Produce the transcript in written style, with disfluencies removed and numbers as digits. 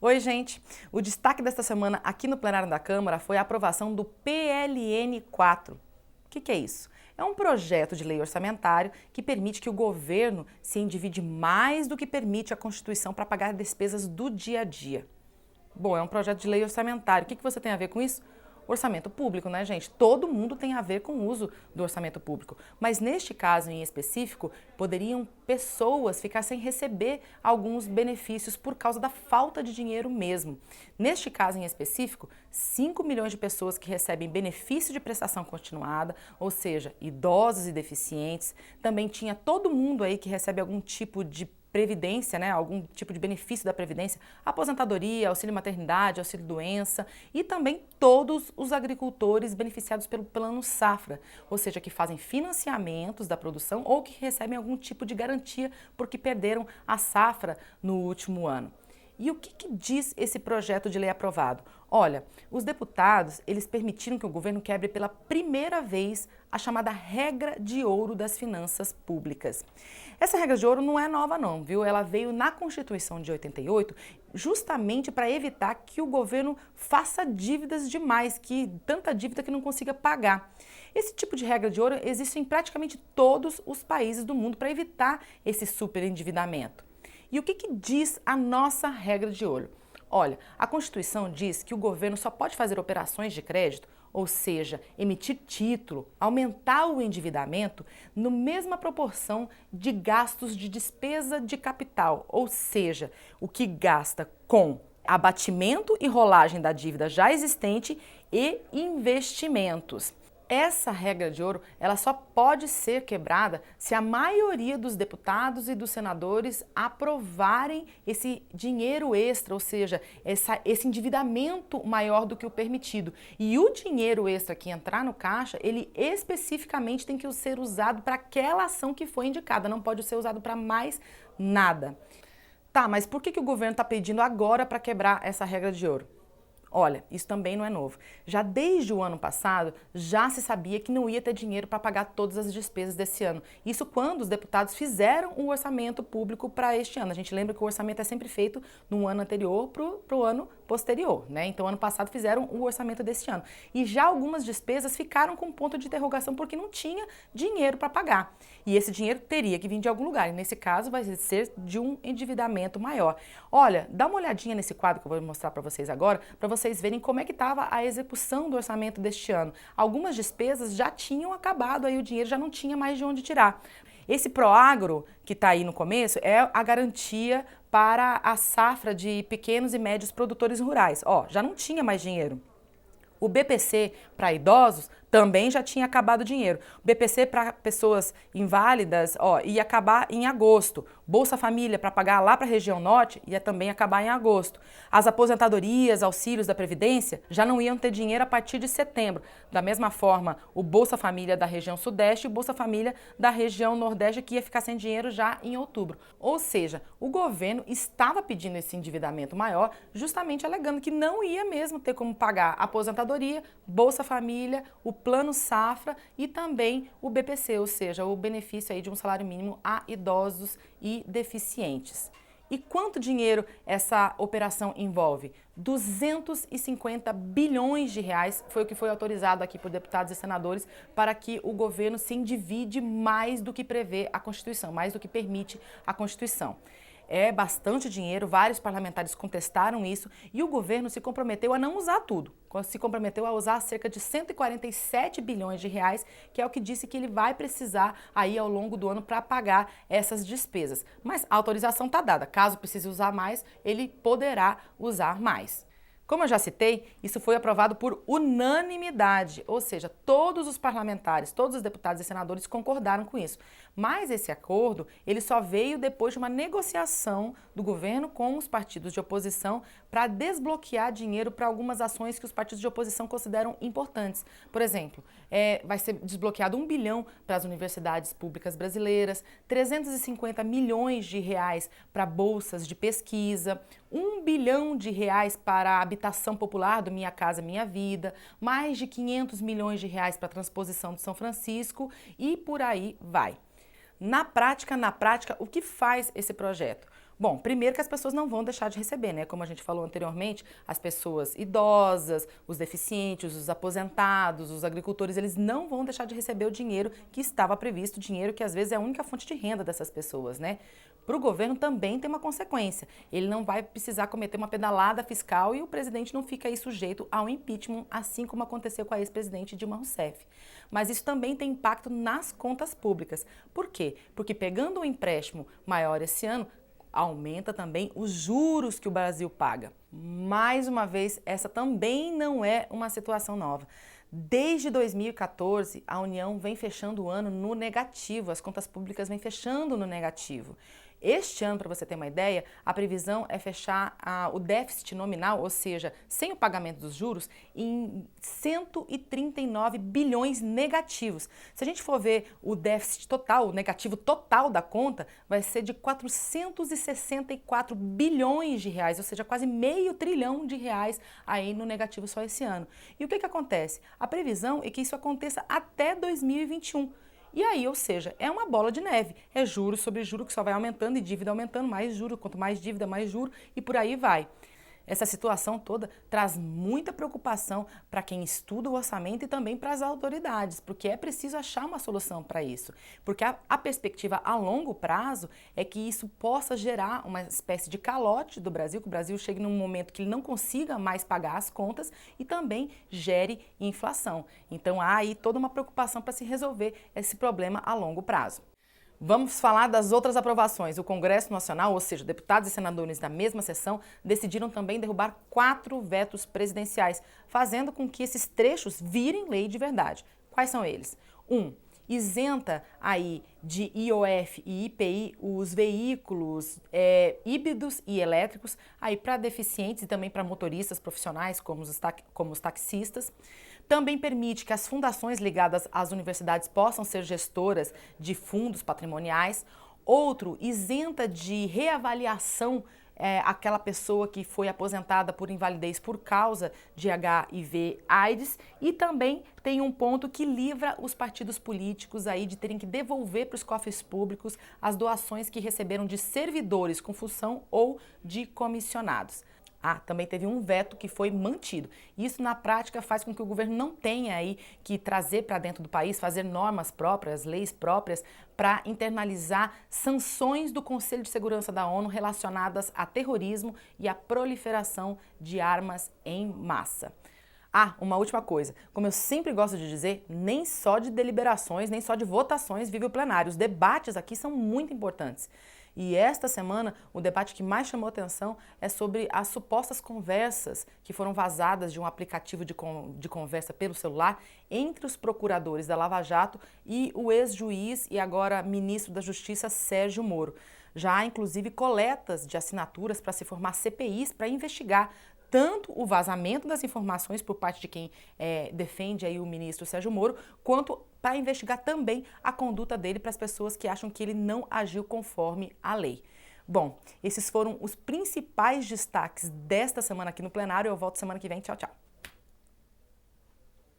Oi, gente! O destaque desta semana aqui no plenário da Câmara foi a aprovação do PLN 4. O que é isso? É um projeto de lei orçamentário que permite que o governo se endivide mais do que permite a Constituição para pagar despesas do dia a dia. Bom, é um projeto de lei orçamentário. O que você tem a ver com isso? Orçamento público, né, gente? Todo mundo tem a ver com o uso do orçamento público. Mas neste caso em específico, poderiam pessoas ficar sem receber alguns benefícios por causa da falta de dinheiro mesmo. Neste caso em específico, 5 milhões de pessoas que recebem benefício de prestação continuada, ou seja, idosos e deficientes. Também tinha todo mundo aí que recebe algum tipo de previdência, né, algum tipo de benefício da previdência, aposentadoria, auxílio maternidade, auxílio doença e também todos os agricultores beneficiados pelo Plano Safra, ou seja, que fazem financiamentos da produção ou que recebem algum tipo de garantia porque perderam a safra no último ano. E o que diz esse projeto de lei aprovado? Olha, os deputados, eles permitiram que o governo quebre pela primeira vez a chamada regra de ouro das finanças públicas. Essa regra de ouro não é nova não, viu? Ela veio na Constituição de 88 justamente para evitar que o governo faça dívidas demais, que tanta dívida que não consiga pagar. Esse tipo de regra de ouro existe em praticamente todos os países do mundo para evitar esse superendividamento. E o que diz a nossa regra de ouro? Olha, a Constituição diz que o governo só pode fazer operações de crédito, ou seja, emitir título, aumentar o endividamento, na mesma proporção de gastos de despesa de capital, ou seja, o que gasta com abatimento e rolagem da dívida já existente e investimentos. Essa regra de ouro, ela só pode ser quebrada se a maioria dos deputados e dos senadores aprovarem esse dinheiro extra, ou seja, esse endividamento maior do que o permitido. E o dinheiro extra que entrar no caixa, ele especificamente tem que ser usado para aquela ação que foi indicada, não pode ser usado para mais nada. Tá, mas por que o governo está pedindo agora para quebrar essa regra de ouro? Olha, isso também não é novo. Já desde o ano passado, já se sabia que não ia ter dinheiro para pagar todas as despesas desse ano. Isso quando os deputados fizeram o orçamento público para este ano. A gente lembra que o orçamento é sempre feito no ano anterior para o ano posterior, né? Então, ano passado fizeram o orçamento deste ano. E já algumas despesas ficaram com ponto de interrogação porque não tinha dinheiro para pagar. E esse dinheiro teria que vir de algum lugar. E nesse caso, vai ser de um endividamento maior. Olha, dá uma olhadinha nesse quadro que eu vou mostrar para vocês agora, para vocês verem como é que estava a execução do orçamento deste ano. Algumas despesas já tinham acabado, aí o dinheiro já não tinha mais de onde tirar. Esse Proagro, que está aí no começo, é a garantia para a safra de pequenos e médios produtores rurais. Ó, já não tinha mais dinheiro. O BPC para idosos também já tinha acabado o dinheiro. O BPC para pessoas inválidas, ó, ia acabar em agosto. Bolsa Família para pagar lá para a região norte ia também acabar em agosto. As aposentadorias, auxílios da Previdência já não iam ter dinheiro a partir de setembro. Da mesma forma, o Bolsa Família da região sudeste e o Bolsa Família da região nordeste que ia ficar sem dinheiro já em outubro. Ou seja, o governo estava pedindo esse endividamento maior, justamente alegando que não ia mesmo ter como pagar a aposentadoria, Bolsa Família, o Plano Safra e também o BPC, ou seja, o benefício aí de um salário mínimo a idosos e deficientes. E quanto dinheiro essa operação envolve? 250 bilhões de reais foi o que foi autorizado aqui por deputados e senadores para que o governo se endivide mais do que prevê a Constituição, mais do que permite a Constituição. É bastante dinheiro, vários parlamentares contestaram isso e o governo se comprometeu a não usar tudo. Se comprometeu a usar cerca de 147 bilhões de reais, que é o que disse que ele vai precisar aí ao longo do ano para pagar essas despesas. Mas a autorização está dada, caso precise usar mais, ele poderá usar mais. Como eu já citei, isso foi aprovado por unanimidade, ou seja, todos os parlamentares, todos os deputados e senadores concordaram com isso. Mas esse acordo, ele só veio depois de uma negociação do governo com os partidos de oposição para desbloquear dinheiro para algumas ações que os partidos de oposição consideram importantes. Por exemplo, vai ser desbloqueado 1 bilhão para as universidades públicas brasileiras, 350 milhões de reais para bolsas de pesquisa, 1 bilhão de reais para a habitação popular do Minha Casa Minha Vida, mais de 500 milhões de reais para a transposição de São Francisco e por aí vai. Na prática, o que faz esse projeto? Bom, primeiro que as pessoas não vão deixar de receber, né? Como a gente falou anteriormente, as pessoas idosas, os deficientes, os aposentados, os agricultores, eles não vão deixar de receber o dinheiro que estava previsto, dinheiro que às vezes é a única fonte de renda dessas pessoas, né? Para o governo também tem uma consequência. Ele não vai precisar cometer uma pedalada fiscal e o presidente não fica aí sujeito ao impeachment, assim como aconteceu com a ex-presidente Dilma Rousseff. Mas isso também tem impacto nas contas públicas. Por quê? Porque pegando um empréstimo maior esse ano, aumenta também os juros que o Brasil paga. Mais uma vez, essa também não é uma situação nova. Desde 2014, a União vem fechando o ano no negativo, as contas públicas vêm fechando no negativo. Este ano, para você ter uma ideia, a previsão é fechar o déficit nominal, ou seja, sem o pagamento dos juros, em 139 bilhões negativos. Se a gente for ver o déficit total, o negativo total da conta, vai ser de 464 bilhões de reais, ou seja, quase meio trilhão de reais aí no negativo só esse ano. E o que acontece? A previsão é que isso aconteça até 2021. E aí, ou seja, é uma bola de neve, é juro sobre juro que só vai aumentando e dívida aumentando, mais juro, quanto mais dívida, mais juro e por aí vai. Essa situação toda traz muita preocupação para quem estuda o orçamento e também para as autoridades, porque é preciso achar uma solução para isso. Porque a perspectiva a longo prazo é que isso possa gerar uma espécie de calote do Brasil, que o Brasil chegue num momento que ele não consiga mais pagar as contas e também gere inflação. Então há aí toda uma preocupação para se resolver esse problema a longo prazo. Vamos falar das outras aprovações. O Congresso Nacional, ou seja, deputados e senadores da mesma sessão, decidiram também derrubar 4 vetos presidenciais, fazendo com que esses trechos virem lei de verdade. Quais são eles? 1. Isenta aí de IOF e IPI os veículos híbridos e elétricos aí para deficientes e também para motoristas profissionais como os taxistas. Também permite que as fundações ligadas às universidades possam ser gestoras de fundos patrimoniais. Outro, isenta de reavaliação aquela pessoa que foi aposentada por invalidez por causa de HIV/AIDS. E também tem um ponto que livra os partidos políticos aí de terem que devolver para os cofres públicos as doações que receberam de servidores com função ou de comissionados. Também teve um veto que foi mantido. Isso, na prática, faz com que o governo não tenha aí que trazer para dentro do país, fazer normas próprias, leis próprias, para internalizar sanções do Conselho de Segurança da ONU relacionadas a terrorismo e a proliferação de armas em massa. Uma última coisa. Como eu sempre gosto de dizer, nem só de deliberações, nem só de votações vive o plenário. Os debates aqui são muito importantes. E esta semana, o debate que mais chamou atenção é sobre as supostas conversas que foram vazadas de um aplicativo de conversa pelo celular entre os procuradores da Lava Jato e o ex-juiz e agora ministro da Justiça, Sérgio Moro. Já há, inclusive, coletas de assinaturas para se formar CPIs para investigar tanto o vazamento das informações por parte de quem defende aí o ministro Sérgio Moro, quanto para investigar também a conduta dele para as pessoas que acham que ele não agiu conforme a lei. Bom, esses foram os principais destaques desta semana aqui no plenário. Eu volto semana que vem. Tchau, tchau.